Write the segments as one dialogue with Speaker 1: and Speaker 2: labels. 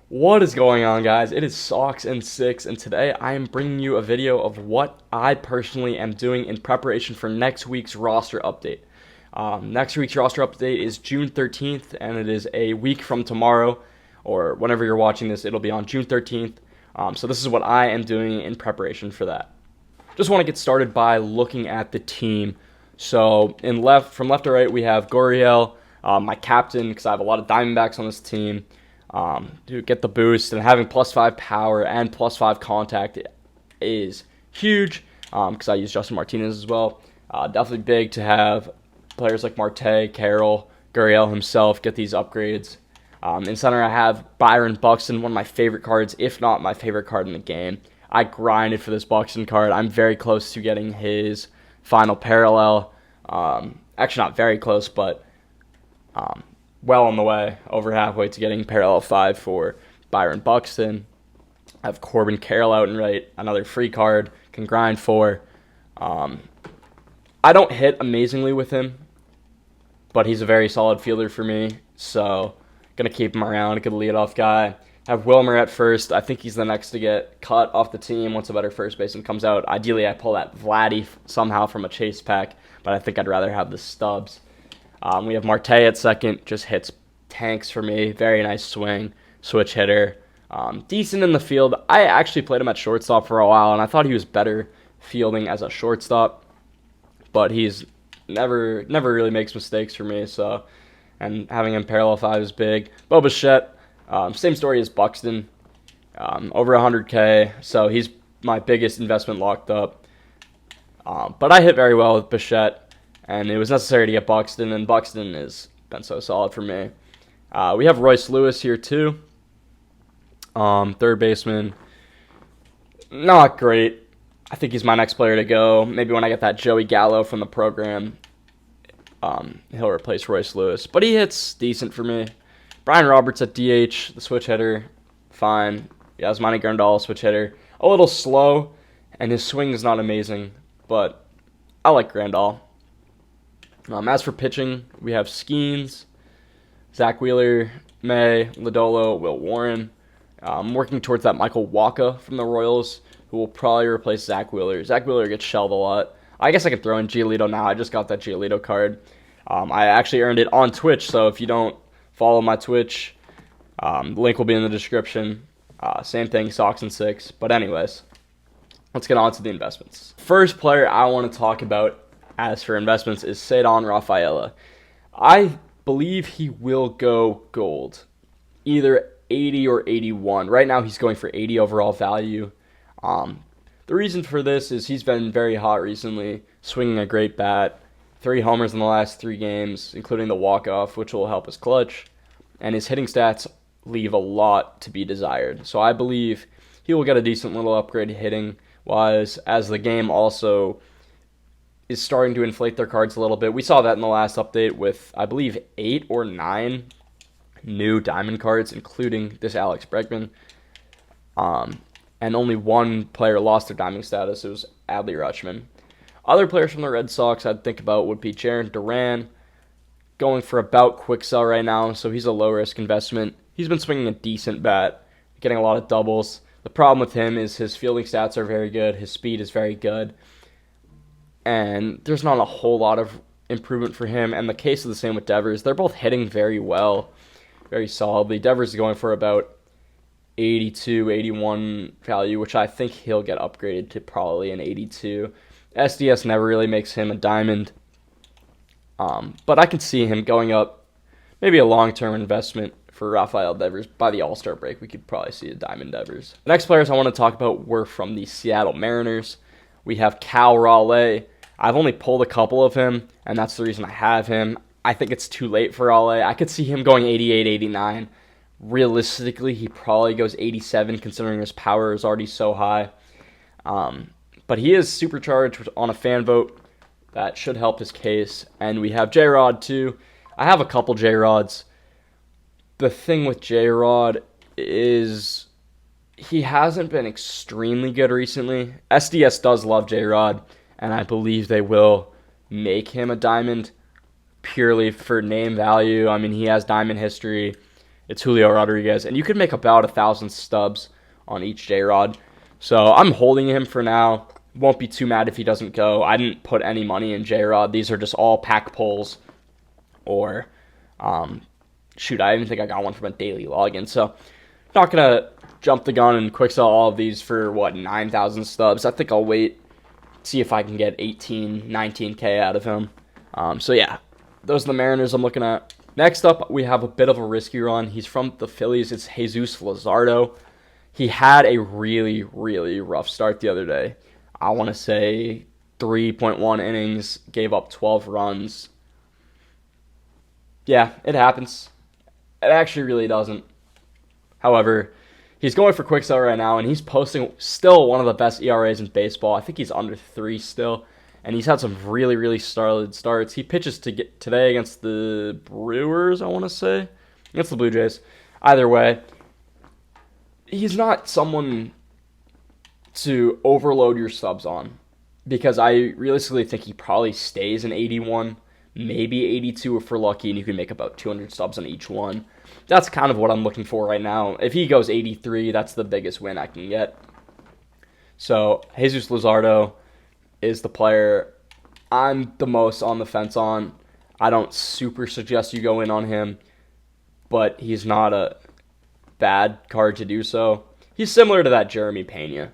Speaker 1: What is going on, guys? It is Socks and Six, and today I am bringing you a video of what I personally am doing in preparation for next week's roster update. Next week's roster update is June 13th, and it is a week from tomorrow, or whenever you're watching this, it'll be on June 13th. So this is what I am doing in preparation for that. Just want to get started by looking at the team. So from left to right, we have Gurriel, my captain, because I have a lot of Diamondbacks on this team. To get the boost, and having +5 power and +5 contact is huge because I use Justin Martinez as well. Definitely big to have players like Marte, Carroll, Gurriel himself get these upgrades. In center, I have Byron Buxton, one of my favorite cards, if not my favorite card in the game. I grinded for this Buxton card. I'm very close to getting his final parallel. Actually, not very close, but well on the way, over halfway to getting parallel 5 for Byron Buxton. I have Corbin Carroll out and right, another free card, can grind for. I don't hit amazingly with him, but he's a very solid fielder for me, so going to keep him around, a good leadoff guy. I have Wilmer at first. I think he's the next to get cut off the team once a better first baseman comes out. Ideally, I pull that Vladdy somehow from a chase pack, but I think I'd rather have the stubs. We have Marte at second, just hits tanks for me. Very nice swing, switch hitter. Decent in the field. I actually played him at shortstop for a while, and I thought he was better fielding as a shortstop, but he's never really makes mistakes for me. So, and having him parallel 5 is big. Bo Bichette, same story as Buxton, over 100K, so he's my biggest investment locked up. But I hit very well with Bichette, and it was necessary to get Buxton, and Buxton has been so solid for me. We have Royce Lewis here too. Third baseman, not great. I think he's my next player to go. Maybe when I get that Joey Gallo from the program, he'll replace Royce Lewis. But he hits decent for me. Brian Roberts at DH, the switch hitter, fine. Yasmani Grandal, switch hitter. A little slow, and his swing is not amazing, but I like Grandal. As for pitching, we have Skeens, Zach Wheeler, May, Lodolo, Will Warren. I'm working towards that Michael Wacha from the Royals, who will probably replace Zach Wheeler. Zach Wheeler gets shelled a lot. I guess I could throw in Giolito now. I just got that Giolito card. I actually earned it on Twitch, so if you don't follow my Twitch, the link will be in the description. Same thing, Socks and Six. But anyways, let's get on to the investments. First player I want to talk about as for investments is Ceddanne Rafaela. I believe he will go gold, either 80 or 81. Right now he's going for 80 overall value. The reason for this is he's been very hot recently, swinging a great bat. 3 homers in the last 3 games, including the walk-off, which will help his clutch. And his hitting stats leave a lot to be desired. So I believe he will get a decent little upgrade hitting-wise, as the game also is starting to inflate their cards a little bit. We saw that in the last update with, I believe, 8 or 9 new diamond cards, including this Alex Bregman. And only one player lost their diamond status. It was Adley Rutschman. Other players from the Red Sox I'd think about would be Jarren Duran, going for about quick sell right now, so he's a low-risk investment. He's been swinging a decent bat, getting a lot of doubles. The problem with him is his fielding stats are very good, his speed is very good, and there's not a whole lot of improvement for him. And the case is the same with Devers. They're both hitting very well, very solidly. Devers is going for about 82, 81 value, which I think he'll get upgraded to probably an 82. SDS never really makes him a diamond, but I can see him going up, maybe a long-term investment for Rafael Devers. By the All-Star break, we could probably see a diamond Devers. The next players I want to talk about were from the Seattle Mariners. We have Cal Raleigh. I've only pulled a couple of him, and that's the reason I have him. I think it's too late for Raleigh. I could see him going 88, 89. Realistically, he probably goes 87, considering his power is already so high. But he is supercharged on a fan vote. That should help his case. And we have J-Rod, too. I have a couple J-Rods. The thing with J-Rod is he hasn't been extremely good recently. SDS does love J-Rod, and I believe they will make him a diamond purely for name value. I mean, he has diamond history, it's Julio Rodriguez, and you could make about 1,000 stubs on each J-Rod. So I'm holding him for now. Won't be too mad if he doesn't go. I didn't put any money in J-Rod. These are just all pack pulls, or I even think I got one from a daily login. So not gonna jump the gun and quick sell all of these for 9,000 stubs. I think I'll wait, see if I can get 18, 19K out of him. So yeah, those are the Mariners I'm looking at. Next up, we have a bit of a risky run. He's from the Phillies. It's Jesus Luzardo. He had a really, really rough start the other day. I want to say 3.1 innings, gave up 12 runs. Yeah, it happens. It actually really doesn't. However, he's going for quick sell right now, and he's posting still one of the best ERAs in baseball. I think he's under 3 still, and he's had some really, really solid starts. He pitches today against the Brewers, I want to say, against the Blue Jays. Either way, he's not someone to overload your subs on, because I realistically think he probably stays in 81, maybe 82 if we're lucky, and you can make about 200 subs on each one. That's kind of what I'm looking for right now. If he goes 83, that's the biggest win I can get. So Jesus Luzardo is the player I'm the most on the fence on. I don't super suggest you go in on him, but he's not a bad card to do so. He's similar to that Jeremy Pena.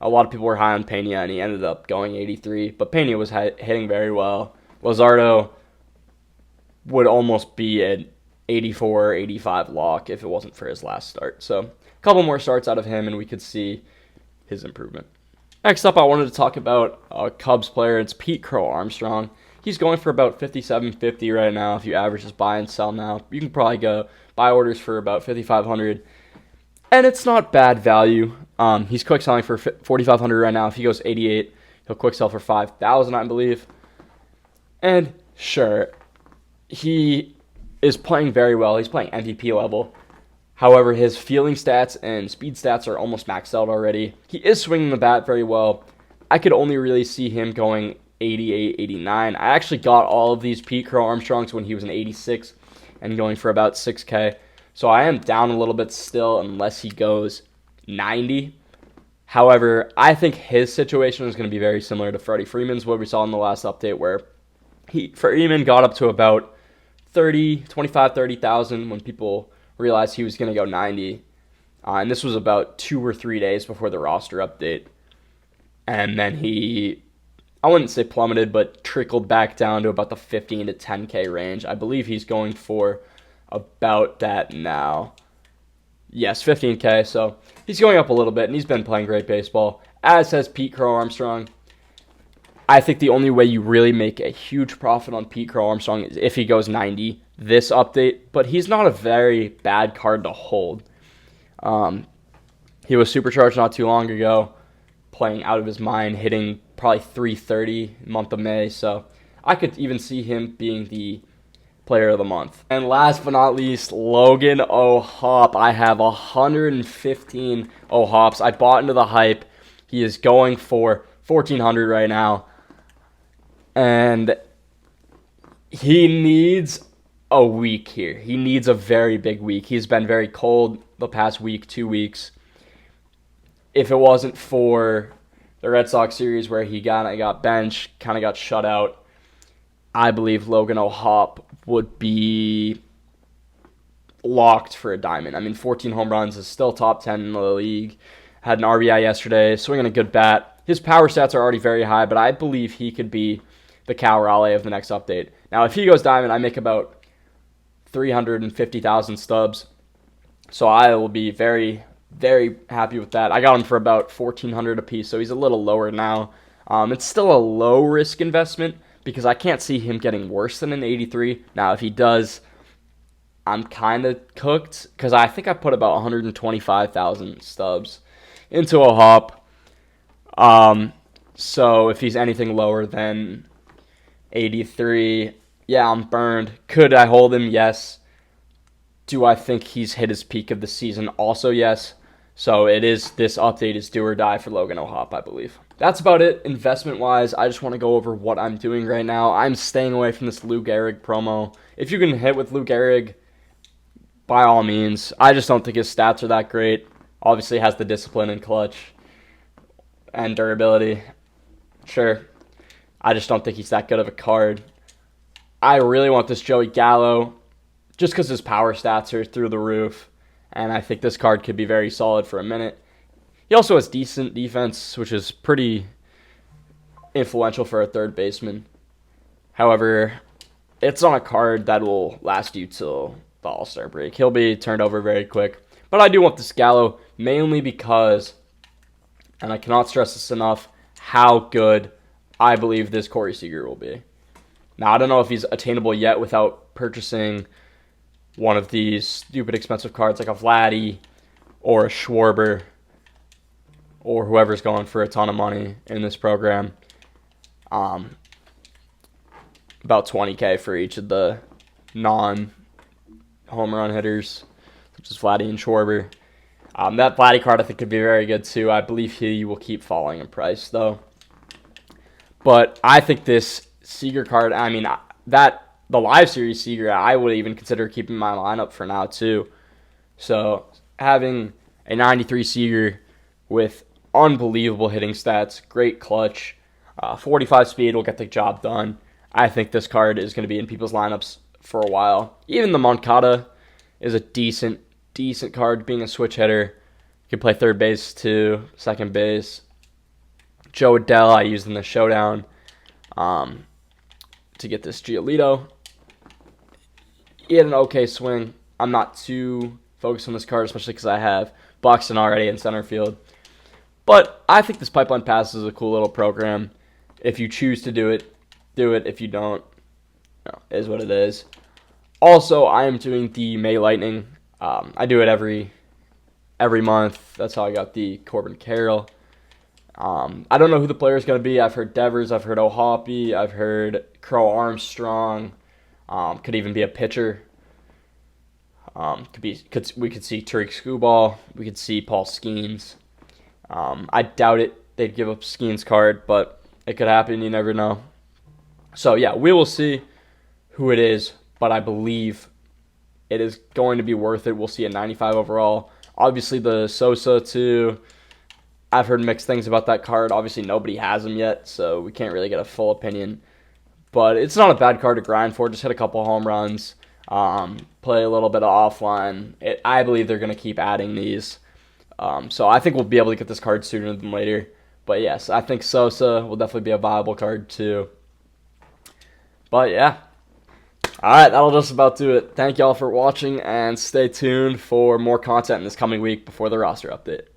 Speaker 1: A lot of people were high on Pena, and he ended up going 83, but Pena was hitting very well. Luzardo would almost be an 84, 85 lock if it wasn't for his last start. So a couple more starts out of him, and we could see his improvement. Next up, I wanted to talk about a Cubs player. It's Pete Crow Armstrong. He's going for about 57.50 right now. If you average his buy and sell now, you can probably go buy orders for about 5,500, and it's not bad value. He's quick selling for 4,500 right now. If he goes 88, he'll quick sell for 5,000, I believe. And sure, he is playing very well. He's playing MVP level. However, his fielding stats and speed stats are almost maxed out already. He is swinging the bat very well. I could only really see him going 88, 89. I actually got all of these Pete Crow Armstrongs when he was an 86 and going for about 6K. So I am down a little bit still unless he goes 90. However, I think his situation is going to be very similar to Freddie Freeman's, what we saw in the last update, where Freeman got up to about 30,000 when people realized he was going to go 90. And this was about 2 or 3 days before the roster update. And then he, I wouldn't say plummeted, but trickled back down to about the 15 to 10K range. I believe he's going for about that now. Yes, 15K. So he's going up a little bit, and he's been playing great baseball, as has Pete Crow Armstrong. I think the only way you really make a huge profit on Pete Crow Armstrong is if he goes 90 this update, but he's not a very bad card to hold. He was supercharged not too long ago, playing out of his mind, hitting probably 330 month of May, so I could even see him being the player of the month. And last but not least, Logan O'Hoppe. I have 115 O'Hoppes. I bought into the hype. He is going for 1,400 right now. And he needs a week here. He needs a very big week. He's been very cold the past week, 2 weeks. If it wasn't for the Red Sox series where he got benched, kind of got shut out, I believe Logan O'Hoppe would be locked for a diamond. I mean, 14 home runs is still top 10 in the league. Had an RBI yesterday, swinging a good bat. His power stats are already very high, but I believe he could be the Cal Raleigh of the next update. Now, if he goes diamond, I make about 350,000 stubs. So I will be very, very happy with that. I got him for about 1,400 a piece, so he's a little lower now. It's still a low-risk investment because I can't see him getting worse than an 83. Now, if he does, I'm kind of cooked because I think I put about 125,000 stubs into a hop. So if he's anything lower than 83, yeah, I'm burned. Could I hold him? Yes. Do I think he's hit his peak of the season? Also, yes. So this update is do or die for Logan O'Hoppe, I believe. That's about it investment-wise. I just want to go over what I'm doing right now. I'm staying away from this Lou Gehrig promo. If you can hit with Lou Gehrig, by all means. I just don't think his stats are that great. Obviously has the discipline and clutch and durability. Sure. I just don't think he's that good of a card. I really want this Joey Gallo just because his power stats are through the roof, and I think this card could be very solid for a minute. He also has decent defense, which is pretty influential for a third baseman. However, it's not a card that will last you till the All-Star break. He'll be turned over very quick. But I do want this Gallo mainly because, and I cannot stress this enough, how good I believe this Corey Seager will be. Now, I don't know if he's attainable yet without purchasing one of these stupid expensive cards like a Vladdy or a Schwarber or whoever's going for a ton of money in this program. About $20K for each of the non-home run hitters, such as Vladdy and Schwarber. That Vladdy card I think could be very good too. I believe he will keep falling in price though. But I think this Seager card, the live series Seager, I would even consider keeping my lineup for now too. So having a 93 Seager with unbelievable hitting stats, great clutch, 45 speed will get the job done. I think this card is going to be in people's lineups for a while. Even the Moncada is a decent card, being a switch hitter. You can play third base too, second base. Joe Adell I used in the showdown to get this Giolito. He had an okay swing. I'm not too focused on this card, especially because I have Buxton already in center field. But I think this Pipeline Pass is a cool little program. If you choose to do it, do it. If you don't, it is what it is. Also, I am doing the May Lightning. I do it every month. That's how I got the Corbin Carroll. I don't know who the player is going to be. I've heard Devers. I've heard O'Hoppe. I've heard Crow Armstrong. Could even be a pitcher. We could see Tariq Skubal. We could see Paul Skeens. I doubt it. They'd give up Skeens' card, but it could happen. You never know. So yeah, we will see who it is, but I believe it is going to be worth it. We'll see a 95 overall. Obviously, the Sosa too. I've heard mixed things about that card. Obviously, nobody has him yet, so we can't really get a full opinion. But it's not a bad card to grind for. Just hit a couple home runs, play a little bit of offline. I believe they're going to keep adding these. So I think we'll be able to get this card sooner than later. But yes, I think Sosa will definitely be a viable card too. But yeah. All right, that'll just about do it. Thank y'all for watching, and stay tuned for more content in this coming week before the roster update.